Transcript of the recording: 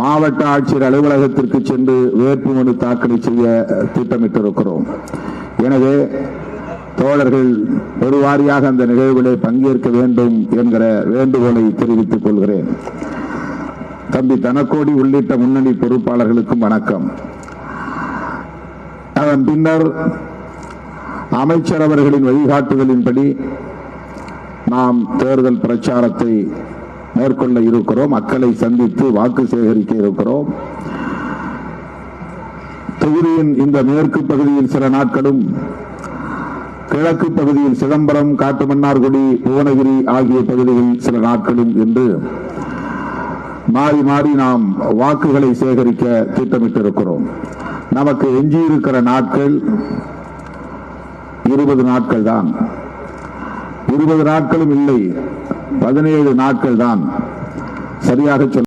மாவட்ட ஆட்சியர் அலுவலகத்திற்கு சென்று வேட்புமனு தாக்கல் செய்ய திட்டமிட்டிருக்கிறோம். எனவே தோழர்கள் பெருவாரியாக அந்த நிகழ்விலே பங்கேற்க வேண்டும் என்கிற வேண்டுகோளை தெரிவித்துக் கொள்கிறேன். தம்பி தனக்கோடி உள்ளிட்ட முன்னணி பொறுப்பாளர்களுக்கும் வணக்கம். அதன் பின்னர் அமைச்சர் அவர்களின் வழிகாட்டுதலின்படி நாம் தேர்தல் பிரச்சாரத்தை மேற்கொள்ள இருக்கிறோம். மக்களை சந்தித்து வாக்கு சேகரிக்க இருக்கிறோம். தொகுதியின் இந்த மேற்கு பகுதியில் சில நாட்களும், கிழக்கு பகுதியில் சிதம்பரம், காட்டுமன்னார்குடி, புவனகிரி ஆகிய பகுதிகளில் சில நாட்களும் என்று மாறி மாறி நாம் வாக்குகளை சேகரிக்க திட்டமிட்டிருக்கிறோம். நமக்கு எஞ்சியிருக்கிற நாட்கள் 20 நாட்கள் தான். 20 நாட்களும் இல்லை, 17 நாட்கள் தான் சரியாக